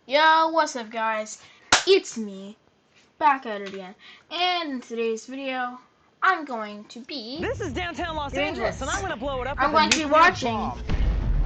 Yo, what's up guys? It's me, back at it again. And in today's video, I'm going to be This is downtown Los doing Angeles, this. and I'm gonna blow it up I'm with a going to be nuclear watching bomb.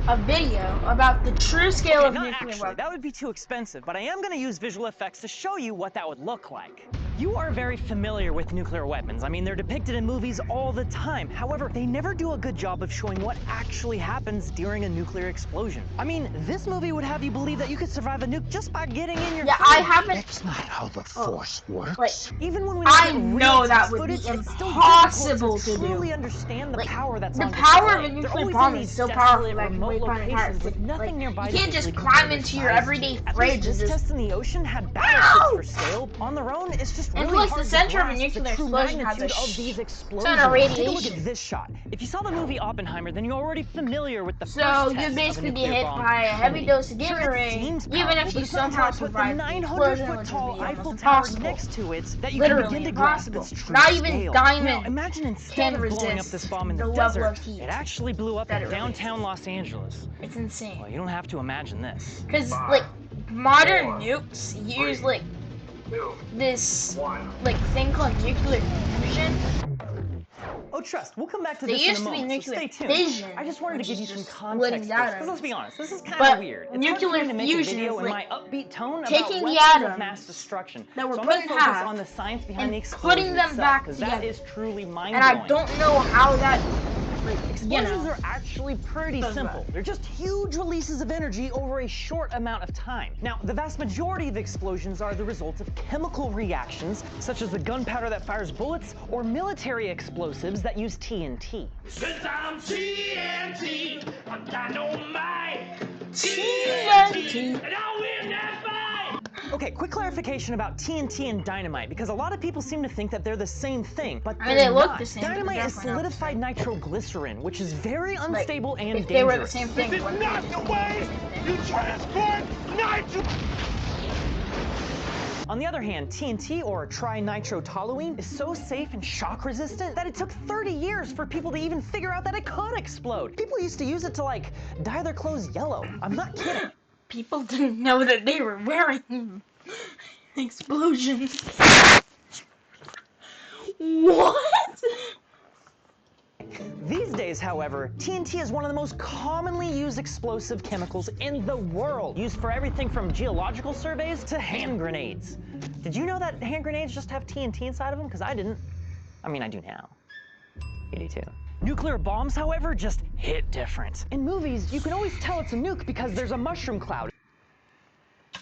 a video about the true scale Okay, of not nuclear actually. weapons. That would be too expensive, but I am gonna use visual effects to show you what that would look like. You are very familiar with nuclear weapons. I mean, they're depicted in movies all the time. However, they never do a good job of showing what actually happens during a nuclear explosion. I mean, this movie would have you believe that you could survive a nuke just by getting in your Yeah, fridge. I haven't. That's not how the Force works. Like, Even when we look I at real know that test would be footage, it's still impossible difficult to to truly do. understand the Like, power that's the on power of display. a They're nuclear always bomb in is these so powerful desolate, that it can remote waypoint entire locations city. with nothing nearby You to can't just physically climb compare into their your size everyday to. At fridge least and this just. test in the ocean had battleships for scale. On their own, it's just And really plus, hard the to center of a grasp the nuclear true explosion has a magnitude of these ton explosions. of Take a look radiation. at this shot. If you saw the movie Oppenheimer, then you're already familiar with the So first you test of a basically get nuclear hit bomb, by a heavy Trinity. dose of Sure, gamma it ray, seems even powerful, if but you it's not until somehow I put the survive the explosion, 900-foot which would tall be almost Eiffel Tower impossible. next to it that you can Literally begin to grasp impossible. its true Not even scale. Now, diamond imagine instead can of blowing up resist this bomb in the the level desert, of heat it actually blew up that in it really downtown is. Los Angeles. It's insane. Well, you don't have to imagine this. Because, like, modern nukes use, like, this, like, thing called nuclear fusion. Oh, trust, we'll come back to There this in a used to be moment, so nuclear stay tuned. fission, I just wanted to which give is you some just splitting context the first, because atoms. let's be honest, this is kind But of weird. It's hard for nuclear me to make a fusion video is in like my upbeat tone about taking the weapons of mass atoms destruction. that were So I'm put going in to focus half on the science behind and the explosion putting them itself, back because together. that is truly And mind-blowing. I don't know how that, like, Explosions are actually pretty does simple. that. They're just huge releases of energy over a short amount of time. Now, the vast majority of explosions are the result of chemical reactions, such as the gunpowder that fires bullets, or military explosives that use TNT. Since I'm TNT, I'm dynamite. TNT. And I'll win that fight. Okay, quick clarification about TNT and dynamite, because a lot of people seem to think that they're the same thing, but I mean, they're they look not. the same, but they're Dynamite is definitely not the solidified same. nitroglycerin, which is very Like, unstable and if they were the dangerous. same thing, This is wouldn't not they the be way the same thing? you transport nitrogen. On the other hand, TNT, or trinitrotoluene, is so safe and shock resistant that it took 30 years for people to even figure out that it could explode. People used to use it to, like, dye their clothes yellow. I'm not kidding. People didn't know that they were wearing explosions. What? These days, however, TNT is one of the most commonly used explosive chemicals in the world, used for everything from geological surveys to hand grenades. Did you know that hand grenades just have TNT inside of them? Because I didn't. I mean, I do now. You do too. Nuclear bombs, however, just hit different. In movies, you can always tell it's a nuke because there's a mushroom cloud.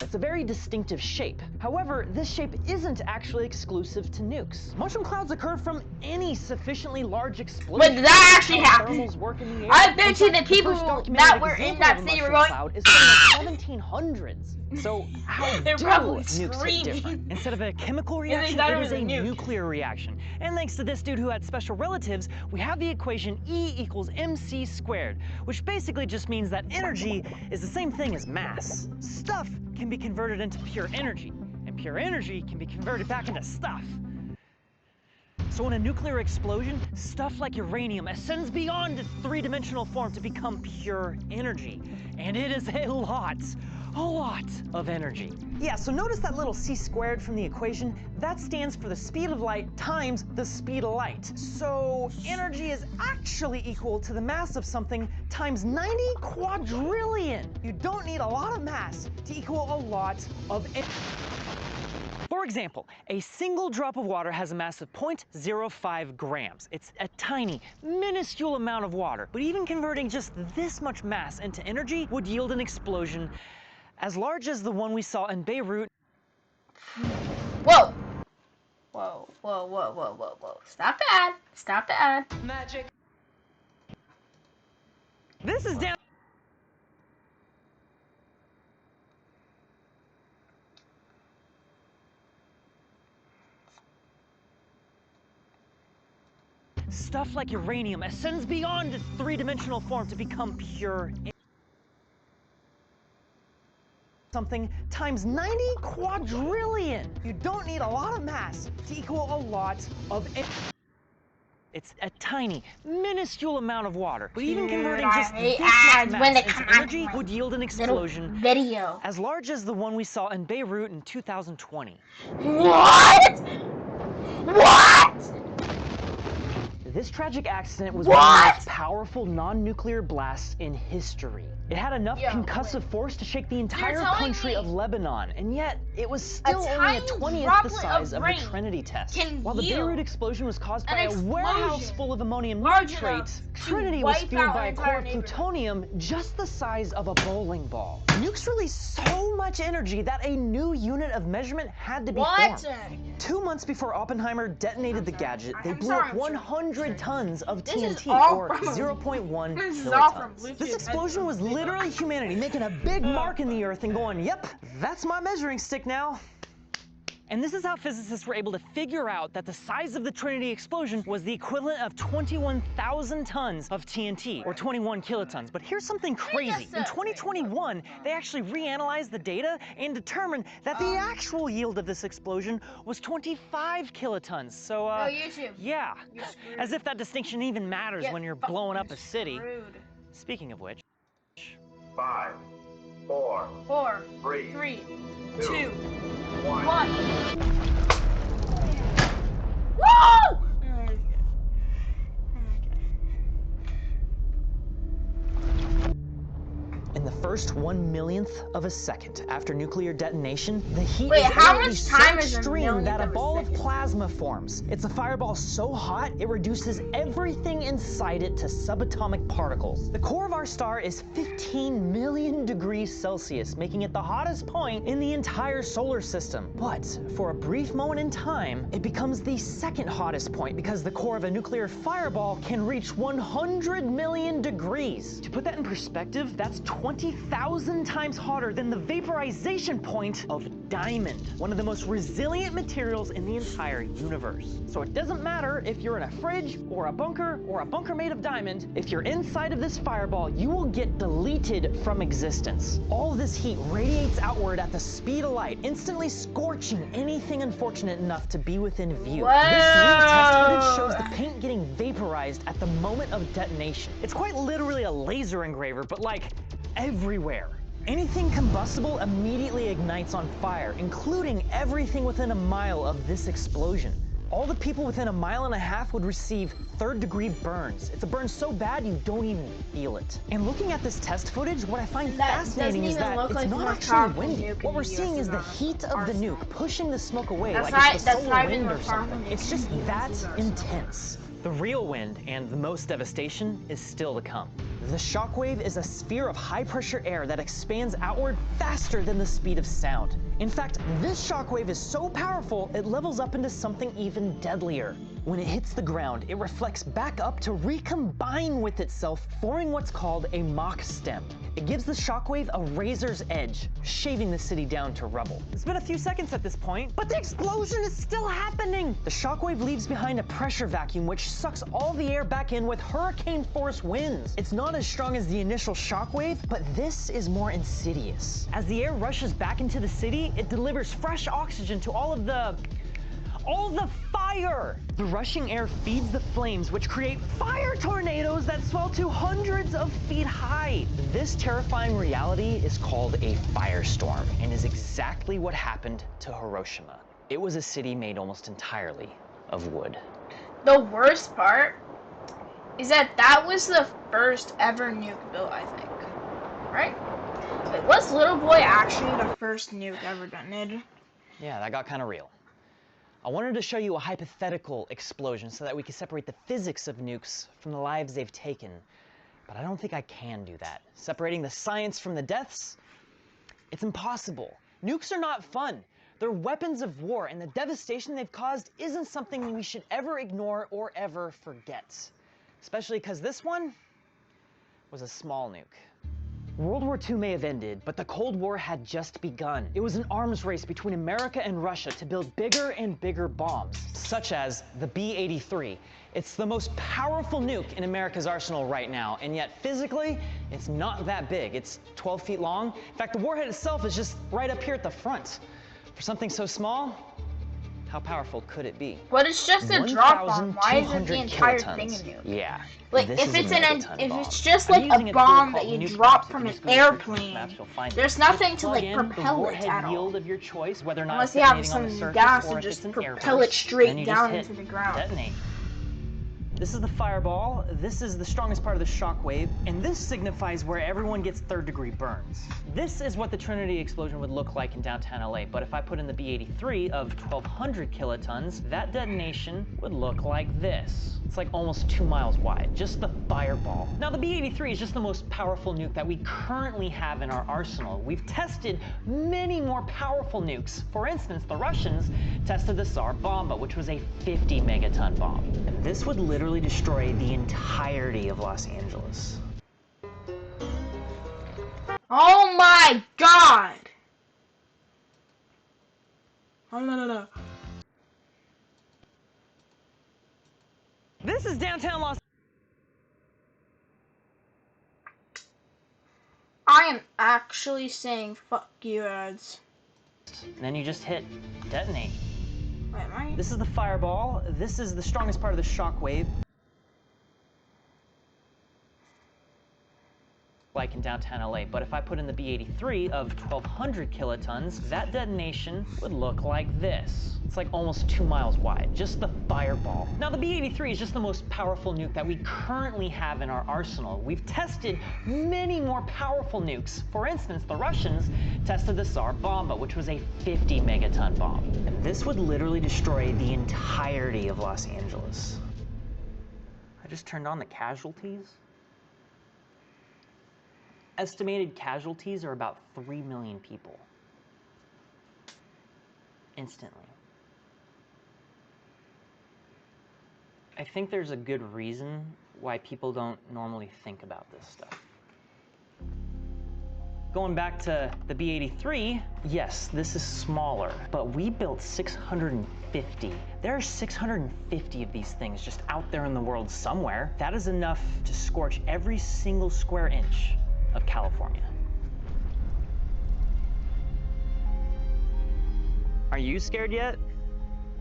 It's a very distinctive shape. However, this shape isn't actually exclusive to nukes. Mushroom clouds occur from any sufficiently large explosion. But did that actually How happen? thermals work in the air. I bet In you fact, the people first that documented were in example that of a city were mushroom going, cloud is from the 1700s. So how They're do probably nukes hit screaming. different? Instead of a chemical Yeah, they reaction, thought it it is was a a nuke. nuclear reaction. And thanks to this dude who had special relatives, we have the equation E equals mc squared, which basically just means that energy is the same thing as mass. Stuff can be converted into pure energy, and pure energy can be converted back into stuff. So in a nuclear explosion, stuff like uranium ascends beyond its three-dimensional form to become pure energy. And it is a lot of energy. Yeah, so notice that little c squared from the equation? That stands for the speed of light times the speed of light. So energy is actually equal to the mass of something times 90 quadrillion. You don't need a lot of mass to equal a lot of energy. For example, a single drop of water has a mass of 0.05 grams. It's a tiny, minuscule amount of water. But even converting just this much mass into energy would yield an explosion as large as the one we saw in Beirut. whoa. Whoa, whoa, whoa, whoa, whoa, whoa. Stop the ad. Stop the ad. Magic. This is down. Stuff like uranium ascends beyond its three-dimensional form to become pure something times 90 quadrillion. You don't need a lot of mass to equal a lot of It's a tiny, minuscule amount of water. But even Dude, converting I just hate this much ads when they mass come into out energy in my would yield an little explosion video. as large as the one we saw in Beirut in 2020. What? What? This tragic accident was one of the most powerful non-nuclear blasts in history. It had enough concussive force to shake the entire country of Lebanon, and yet it was still only a 20th the size of the Trinity test. While the Beirut explosion was caused by a warehouse full of ammonium nitrate, Trinity was fueled by a core of plutonium just the size of a bowling ball. Nukes release so much energy that a new unit of measurement had to be formed. 2 months before Oppenheimer detonated the gadget, they blew up 100 tons of TNT, or 0.1 kilotons. This explosion was literally humanity making a big mark in the earth and going, yep, that's my measuring stick now. And this is how physicists were able to figure out that the size of the Trinity explosion was the equivalent of 21,000 tons of TNT, or 21 kilotons. But here's something crazy. In 2021, they actually reanalyzed the data and determined that the actual yield of this explosion was 25 kilotons. So, yeah, as if that distinction even matters when you're blowing up a city. Speaking of which. 5, 4, 3, 2, 1. Woo! In the first 1/1,000,000th of a second after nuclear detonation, the heat Wait, is how already much so time is a extreme millionth that a of a ball of second? plasma forms. It's a fireball so hot, it reduces everything inside it to subatomic particles. The core of our star is 15 million degrees Celsius, making it the hottest point in the entire solar system. But for a brief moment in time, it becomes the second hottest point because the core of a nuclear fireball can reach 100 million degrees. To put that in perspective, that's 20,000 times hotter than the vaporization point of diamond, one of the most resilient materials in the entire universe. So it doesn't matter if you're in a fridge or a bunker made of diamond, if you're inside of this fireball, you will get deleted from existence. All of this heat radiates outward at the speed of light, instantly scorching anything unfortunate enough to be within view. This test footage shows the paint getting vaporized at the moment of detonation. It's quite literally a laser engraver, but like everywhere. Anything combustible immediately ignites on fire, including everything within a mile of this explosion. All the people within a mile and a half would receive third-degree burns. It's a burn so bad you don't even feel it. And looking at this test footage, what I find fascinating is that it's not actually windy. What we're seeing is the heat of the nuke pushing the smoke away like it's the solar wind or something. It's just that intense. The real wind and the most devastation is still to come. The shockwave is a sphere of high-pressure air that expands outward faster than the speed of sound. In fact, this shockwave is so powerful, it levels up into something even deadlier. When it hits the ground, it reflects back up to recombine with itself, forming what's called a Mach stem. It gives the shockwave a razor's edge, shaving the city down to rubble. It's been a few seconds at this point, but the explosion is still happening! The shockwave leaves behind a pressure vacuum which sucks all the air back in with hurricane-force winds. It's not as strong as the initial shockwave, but this is more insidious. As the air rushes back into the city, it delivers fresh oxygen to all the fire! The rushing air feeds the flames, which create fire tornadoes that swell to hundreds of feet high. This terrifying reality is called a firestorm, and is exactly what happened to Hiroshima. It was a city made almost entirely of wood. The worst part is that was the first ever nuke built, I think. Right? Wait, was Little Boy actually the first nuke ever detonated? Yeah, that got kind of real. I wanted to show you a hypothetical explosion so that we could separate the physics of nukes from the lives they've taken. But I don't think I can do that. Separating the science from the deaths? It's impossible. Nukes are not fun. They're weapons of war, and the devastation they've caused isn't something we should ever ignore or ever forget. Especially because this one was a small nuke. World War II may have ended, but the Cold War had just begun. It was an arms race between America and Russia to build bigger and bigger bombs, such as the B-83. It's the most powerful nuke in America's arsenal right now, and yet physically, it's not that big. It's 12 feet long. In fact, the warhead itself is just right up here at the front. For something so small, How powerful could it be? But it's just a drop bomb. Why is it the entire thing a kilotons. nuke? Yeah. Like this if is it's a an megaton if bomb. it's just I'm like using a a bomb tool that called you Nuke drop Maps. from If an you just go to airplane, Maps, you'll find it. there's Just nothing to plug like in propel the it warhead at all. yield of your choice, whether or not Unless it's you have detonating on the some surface gas or to if just it's an air propel it burst. straight Then you down just into hit the ground. detonate. This is the fireball, this is the strongest part of the shock wave, and this signifies where everyone gets third-degree burns. This is what the Trinity explosion would look like in downtown LA, but if I put in the B-83 of 1,200 kilotons, that detonation would look like this. It's like almost 2 miles wide, just the fireball. Now the B-83 is just the most powerful nuke that we currently have in our arsenal. We've tested many more powerful nukes. For instance, the Russians tested the Tsar Bomba, which was a 50 megaton bomb. And this would literally destroy the entirety of Los Angeles. Oh my god! Oh no. This is downtown Los I am actually saying fuck you ads. and then you just hit detonate. Wait, am I? This is the fireball, this is the strongest part of the shock wave. Like in downtown LA, but if I put in the B-83 of 1,200 kilotons, that detonation would look like this. It's like almost 2 miles wide, just the fireball. Now the B-83 is just the most powerful nuke that we currently have in our arsenal. We've tested many more powerful nukes. For instance, the Russians tested the Tsar Bomba, which was a 50 megaton bomb. And this would literally destroy the entirety of Los Angeles. I just turned on the casualties. Estimated casualties are about 3 million people. Instantly. I think there's a good reason why people don't normally think about this stuff. Going back to the B-83, yes, this is smaller, but we built 650. There are 650 of these things just out there in the world somewhere. That is enough to scorch every single square inch of California. Are you scared yet?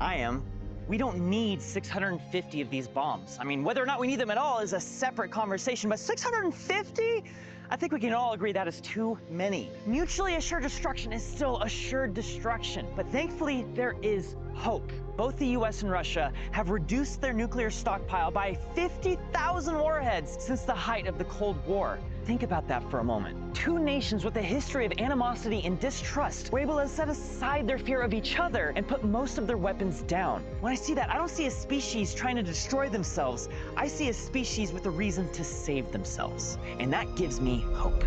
I am. We don't need 650 of these bombs. I mean, whether or not we need them at all is a separate conversation, but 650? I think we can all agree that is too many. Mutually assured destruction is still assured destruction, but thankfully there is hope. Both the US and Russia have reduced their nuclear stockpile by 50,000 warheads since the height of the Cold War. Think about that for a moment. Two nations with a history of animosity and distrust were able to set aside their fear of each other and put most of their weapons down. When I see that, I don't see a species trying to destroy themselves. I see a species with a reason to save themselves. And that gives me hope.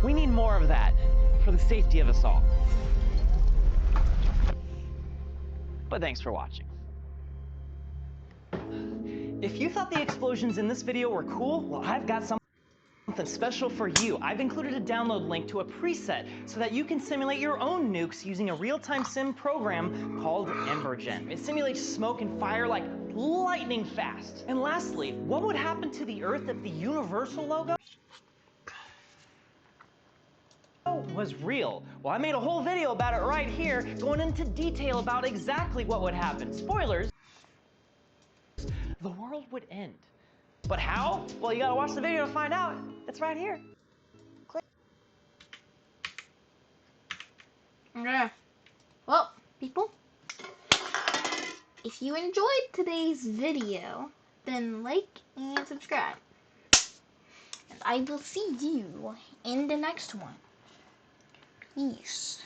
We need more of that for the safety of us all. But thanks for watching. If you thought the explosions in this video were cool, well, I've got something special for you. I've included a download link to a preset so that you can simulate your own nukes using a real-time sim program called Embergen. It simulates smoke and fire like lightning fast. And lastly, what would happen to the Earth if the Universal logo was real? Well, I made a whole video about it right here, going into detail about exactly what would happen. Spoilers, the world would end. But how? Well, you gotta watch the video to find out. It's right here. Click. Okay. Well, people, if you enjoyed today's video, then like and subscribe. And I will see you in the next one. Peace.